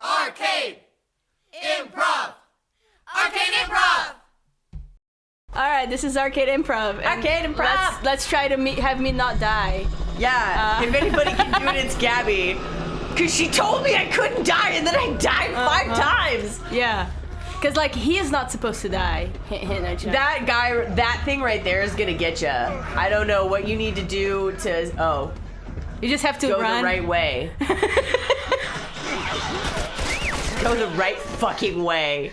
Arcade Improv! Arcade Improv! Alright, this is Arcade Improv. Arcade Improv! Let's try to have me not die. Yeah, if anybody can do it, it's Gabi. Because she told me I couldn't die, and then I died 5 times. Yeah. Because, like, he is not supposed to die. That guy, that thing right there is gonna get you. I don't know what you need to do to, you just have to go run. the right way. Go the right fucking way.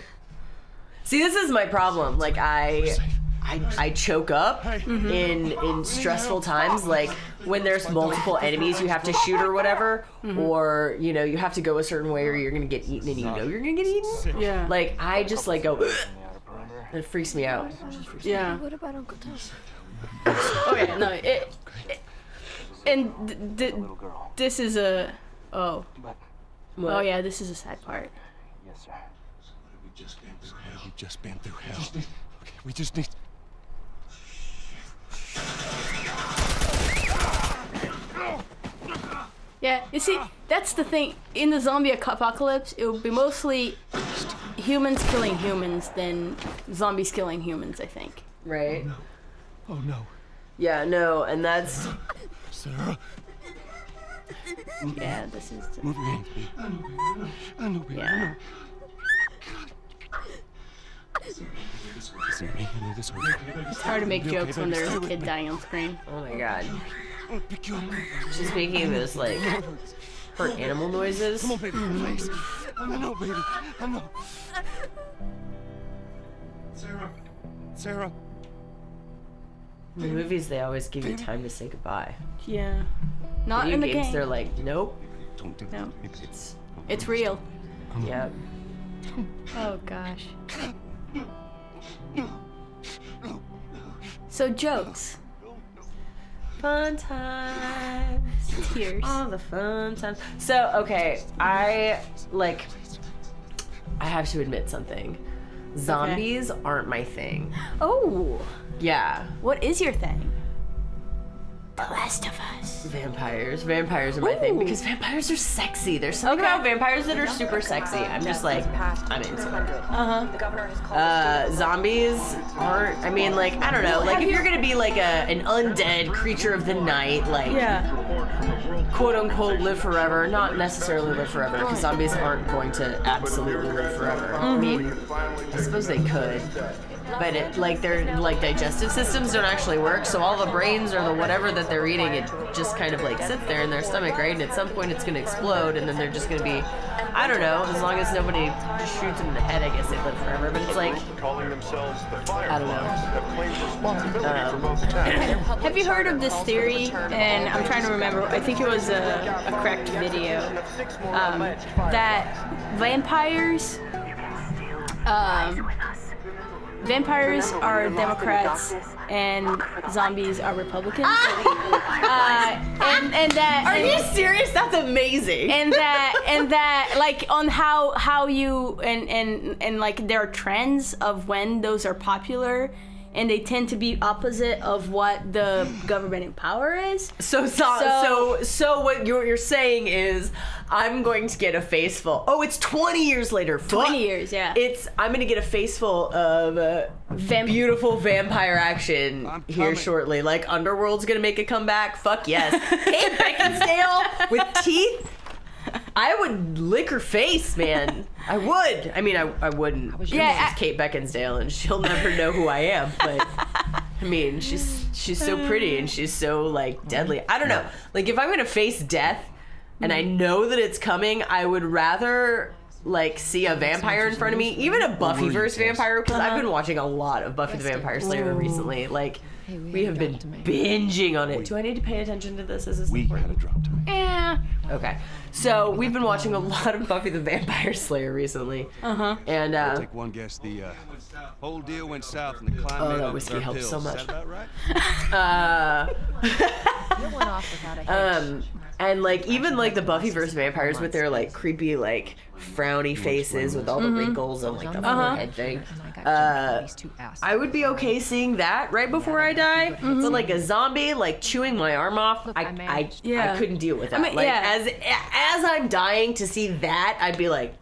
See, this is my problem. Like, I choke up in stressful times, like when there's multiple enemies you have to shoot or whatever, or you know you have to go a certain way or you're gonna get eaten and you know you're gonna get eaten. Yeah. Like I just like go. It freaks me out. Yeah. What about Uncle Tom? Oh yeah, no. This is a. Oh. What? Oh yeah, this is a sad part. Yes, sir. We've just been through hell. Okay, we just need. Yeah, you see, that's the thing. In the zombie apocalypse, it will be mostly humans killing humans than zombies killing humans, I think. Right. Oh no. Yeah. No. And that's. Sarah. Yeah, this is. Move your hands, baby. I know, baby. Yeah. Listen to me. I know this hurts. It's hard to make jokes when there's a kid dying on screen. Oh my god. Pick you up. She's making those like hurt animal noises. Come on, baby. Please. I know, baby. I know. Sarah. Sarah. In the movies, they always give you time to say goodbye. Yeah. Not Video in the games, game. they're like, nope. Don't do No. that. It's real. Yep. Oh gosh. So jokes. Fun times. Tears. All the fun times. So, okay, I have to admit something. Zombies aren't my thing. Oh. Yeah. What is your thing? The Last of Us. Vampires. Vampires are my thing because vampires are sexy. There's something about vampires that are super sexy. I'm just like, I'm into it. Zombies aren't, I mean, like, I don't know. Like, if you're gonna be like an undead creature of the night, like, quote unquote live forever, not necessarily live forever, because zombies aren't going to absolutely live forever. I mean, I suppose they could. But their digestive systems don't actually work, so all the brains or the whatever that they're eating, it just kind of like sits there in their stomach, right? And at some point it's gonna explode, and then they're just gonna be, I don't know, as long as nobody just shoots them in the head, I guess they live forever. But it's like, I don't know. Have you heard of this theory? And I'm trying to remember. I think it was a correct video. That vampires. Vampires are Democrats and zombies are Republicans. And that. Are you serious? That's amazing. And that like on how you and like there are trends of when those are popular, and they tend to be opposite of what the government in power is. So what you're saying is, I'm going to get a face full. Oh, it's 20 years later. 20 years, yeah. I'm gonna get a face full of beautiful vampire action here shortly. Like Underworld's gonna make a comeback. Fuck yes. Kate Beckinsale with teeth. I would lick her face, man. I would. I mean, I wouldn't. Yeah, it's Kate Beckinsale, and she'll never know who I am. But I mean, she's so pretty and she's so like deadly. I don't know. Like if I'm gonna face death, and I know that it's coming, I would rather like see a vampire in front of me, even a Buffy-verse vampire, because I've been watching a lot of Buffy the Vampire Slayer recently. Like we have been binging on it. Do I need to pay attention to this? Is this important? We had a drop time. Yeah. Okay. So we've been watching a lot of Buffy the Vampire Slayer recently. And Take one guess. The whole deal went south, and the climate. Oh, that whiskey helps so much. Is that about right? And like even like the Buffy vs. Vampires with their like creepy like frowny faces with all the wrinkles and like the forehead thing. I would be okay seeing that right before I die, but like a zombie like chewing my arm off, I couldn't deal with that. As I'm dying to see that, I'd be like,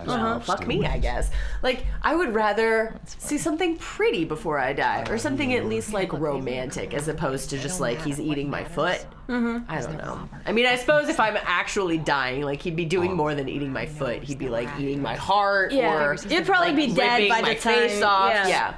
well, fuck me, I guess. Like, I would rather see something pretty before I die, or something at least like romantic, as opposed to just like he's eating my foot. I don't know. I mean, I suppose if I'm actually dying, like he'd be doing more than eating my foot. He'd be like eating my heart, or you'd probably be dead by the time. Face off.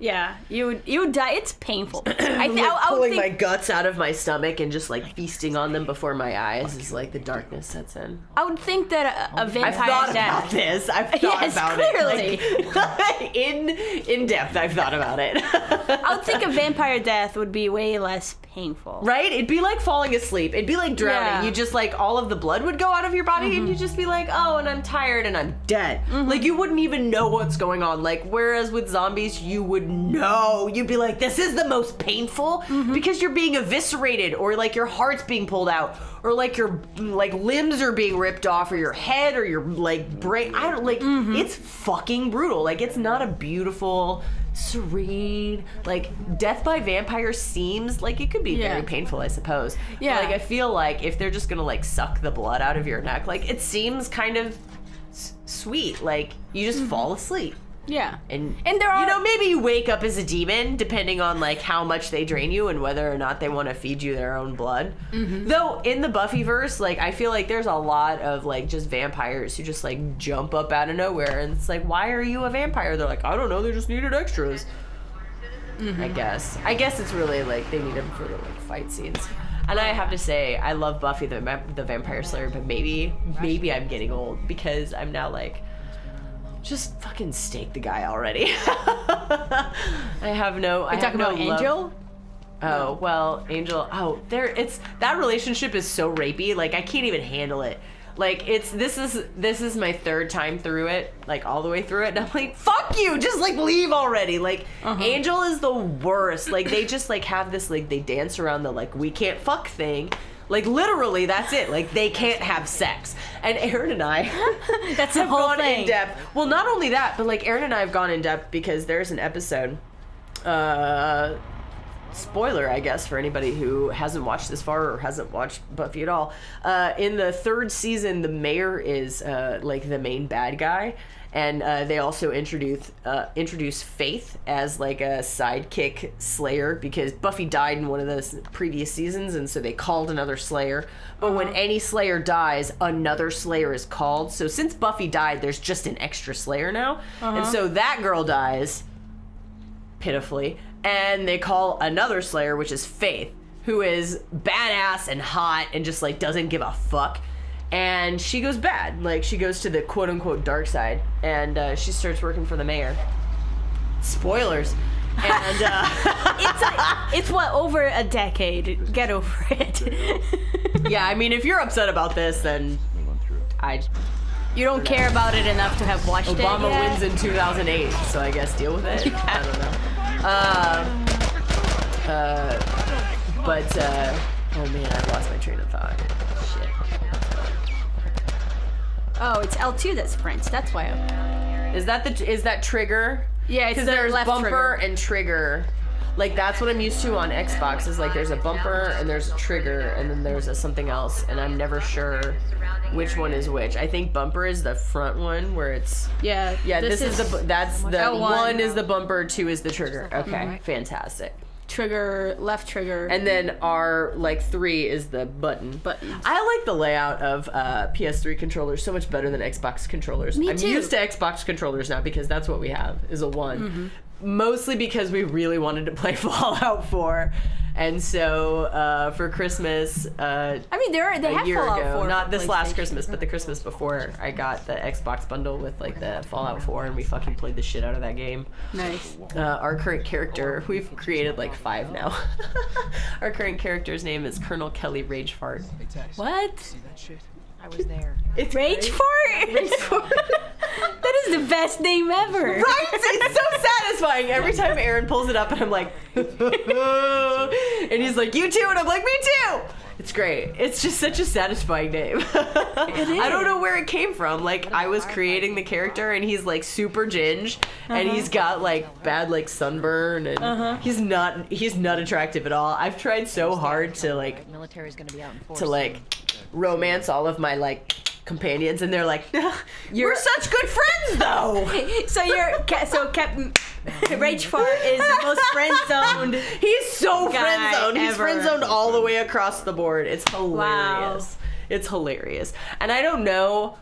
Yeah, you would die. It's painful. I pulling my guts out of my stomach and just like feasting on them before my eyes is like the darkness sets in. I would think that a vampire I've thought death. about this. I've thought about it. Like, in depth, I've thought about it. I would think a vampire death would be way less painful. Right? It'd be like falling asleep. It'd be like drowning. Yeah. You just like all of the blood would go out of your body and you'd just be like, oh, and I'm tired and I'm dead. Like you wouldn't even know what's going on. Like whereas with zombies, you would know. You'd be like, this is the most painful because you're being eviscerated, or like your heart's being pulled out, or like your like limbs are being ripped off, or your head, or your like brain. I don't like. It's fucking brutal. Like it's not a beautiful, serene like death by vampire seems like it could be very painful, I suppose. Yeah. But, like I feel like if they're just gonna like suck the blood out of your neck, like it seems kind of sweet. Like you just fall asleep. Yeah. And there are, you know, maybe you wake up as a demon depending on like how much they drain you and whether or not they want to feed you their own blood. Though in the Buffyverse, like I feel like there's a lot of like just vampires who just like jump up out of nowhere, and it's like, why are you a vampire? They're like, I don't know, they just needed extras. I guess it's really like they need them for the like fight scenes. And I have to say, I love Buffy the Vampire Slayer, but maybe I'm getting old because I'm now like, just fucking stake the guy already. I have no. You're talking about Angel? Oh well, Angel. Oh, it's that relationship is so rapey. Like I can't even handle it. Like this is my third time through it, like all the way through it, and I'm like, fuck you, just like leave already. Like Angel is the worst. Like they just like have this like they dance around the like we can't fuck thing. Like literally, that's it. Like they can't have sex. And Aaron and I that's the whole gone thing. in depth. Well, not only that, but like Aaron and I have gone in depth because there's an episode. Spoiler, I guess, for anybody who hasn't watched this far or hasn't watched Buffy at all. In the third season, the mayor is like the main bad guy. And they also introduce Faith as like a sidekick Slayer because Buffy died in one of the previous seasons, and so they called another Slayer. But when any Slayer dies, another Slayer is called. So since Buffy died, there's just an extra Slayer now. And so that girl dies, pitifully, and they call another Slayer, which is Faith, who is badass and hot and just like doesn't give a fuck. And she goes bad. Like, she goes to the quote-unquote dark side, and she starts working for the mayor. Spoilers. And it's what, over a decade. Get over it. yeah, I mean, if you're upset about this, then you don't care about it enough to have watched it Obama yet? wins in 2008, so I guess deal with it. I don't know. Oh man, I've lost my train of thought. Shit. Oh, it's L2 that sprints. That's why. Is that trigger? Yeah, it's the there's left bumper trigger. and trigger. Like that's what I'm used to on Xbox. Is like there's a bumper and there's a trigger and then there's a something else, and I'm never sure which one is which. I think bumper is the front one where it's yeah. This is that's the L1. 1 is the bumper, 2 is the trigger. Okay, fantastic. Trigger, left trigger. And then our, like, 3 is the button. I like the layout of PS3 controllers so much better than Xbox controllers. Me I'm too. used to Xbox controllers now because that's what we have, is a 1. Mostly because we really wanted to play Fallout 4. And so, for Christmas, I mean, they have a year Fallout ago, 4 not for this last PlayStation. Christmas, but the Christmas before, I got the Xbox bundle with, like, the Fallout 4, and we fucking played the shit out of that game. Nice. Our current character, we've created like 5 now. Our current character's name is Colonel Kelly Ragefart. What? I was there. It's Ragefart? That is is the best name ever. Right? It's so satisfying. Every time Aaron pulls it up and I'm like, and he's like, you too? And I'm like, me too. It's great. It's just such a satisfying name. I don't know where it came from. Like, I was creating the character and he's like super ginge and he's got like bad like sunburn and he's not attractive at all. I've tried so hard to like Military's gonna be out in force. to like romance all of my like companions and they're like, you're such good friends though. So Captain Ragefart is the most friend-zoned. He's so guy friend-zoned. He's ever. friend-zoned all the way across the board. It's hilarious. Wow. It's hilarious. And I don't know,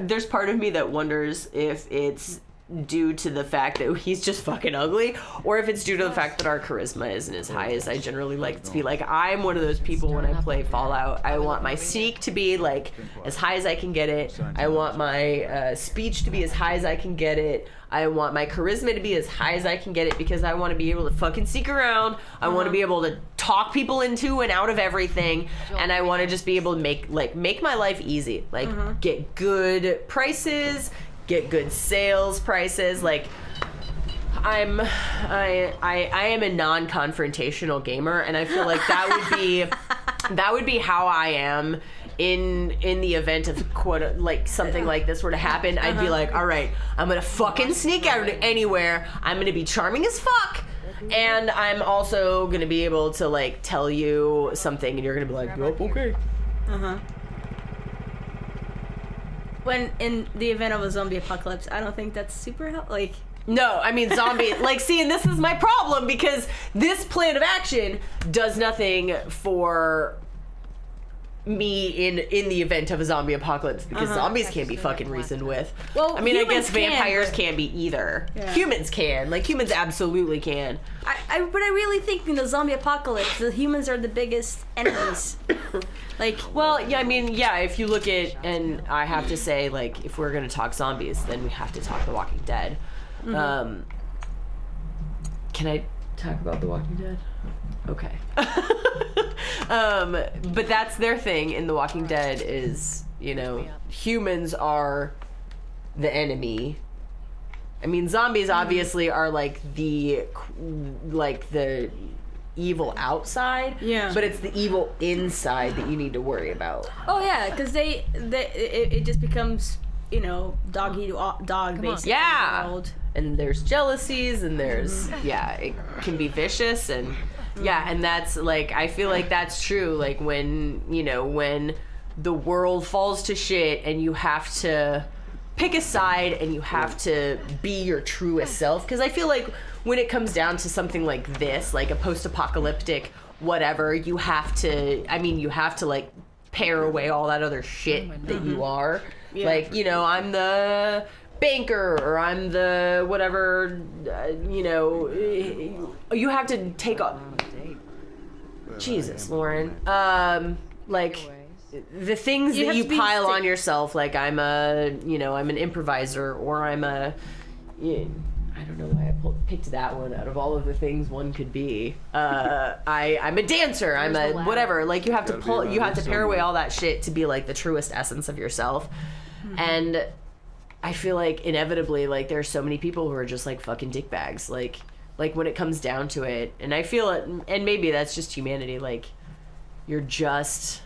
there's part of me that wonders if it's due to the fact that he's just fucking ugly, or if it's due to the fact that our charisma isn't as high as I generally like it to be. Like, I'm one of those people when I play Fallout, I want my sneak to be like as high as I can get it. I want my speech to be as high as I can get it. I want my charisma to be as high as I can get it because I want to be able to fucking sneak around. I want to be able to talk people into and out of everything, and I want to just be able to make my life easy. Like, get good prices, get good sales prices. Like, I am a non-confrontational gamer, and I feel like that would be how I am in the event of quote like something like this were to happen. I'd be like, all right, I'm gonna fucking sneak out anywhere. I'm gonna be charming as fuck, and I'm also gonna be able to like tell you something, and you're gonna be like, oh, okay. When in the event of a zombie apocalypse, I don't think that's super like. No, I mean zombie. Like, see, and this is my problem because this plan of action does nothing for me in the event of a zombie apocalypse because zombies can't be fucking reasoned with. Well, I mean, I humans guess vampires can, can't be either. Yeah. Humans can. Like, humans absolutely can. But I really think in the zombie apocalypse, the humans are the biggest enemies. Like, Well, yeah, I mean, yeah, if you look at, and I have to say, like, if we're going to talk zombies, then we have to talk The Walking Dead. Can I talk about The Walking Dead? Okay. But that's their thing in The Walking Dead is, you know, humans are the enemy. I mean, zombies obviously are like the evil outside, Yeah. but it's the evil inside that you need to worry about. oh yeah, because it just becomes, you know, dog eat dog basically. Yeah. in the world. And there's jealousies and there's it can be vicious and and that's like, I feel like that's true, like when, you know, when the world falls to shit and you have to pick a side and you have to be your truest self, because I feel like when it comes down to something like this, like a post-apocalyptic whatever, you have to like pare away all that other shit that you are. Like, you know, I'm the banker or I'm the whatever, you know, you have to take off. Jesus, Lauren. Like, the things You that have you to be pile sick. on yourself, like I'm an improviser, or I'm I don't know why I picked that one out of all of the things one could be. I'm a dancer. I'm a whatever. Like, you have to pare away all that shit to be like the truest essence of yourself. And I feel like inevitably, like, there's so many people who are just like fucking dickbags. Like when it comes down to it, and I feel it, and maybe that's just humanity. Like, you're just.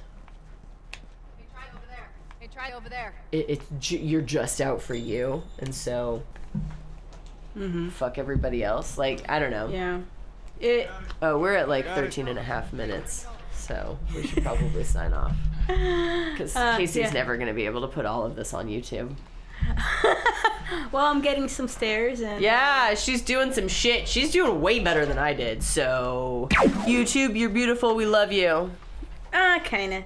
Hey, try over there. You're just out for you, and so. Fuck everybody else. Like, I don't know. Yeah. Oh, we're at like 13 and a half minutes, so we should probably sign off. Because Casey's never going to be able to put all of this on YouTube. Well, I'm getting some stares and. Yeah, she's doing some shit. She's doing way better than I did, so. YouTube, you're beautiful. We love you. Kinda.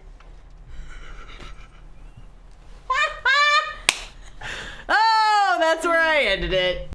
Oh, that's where I ended it.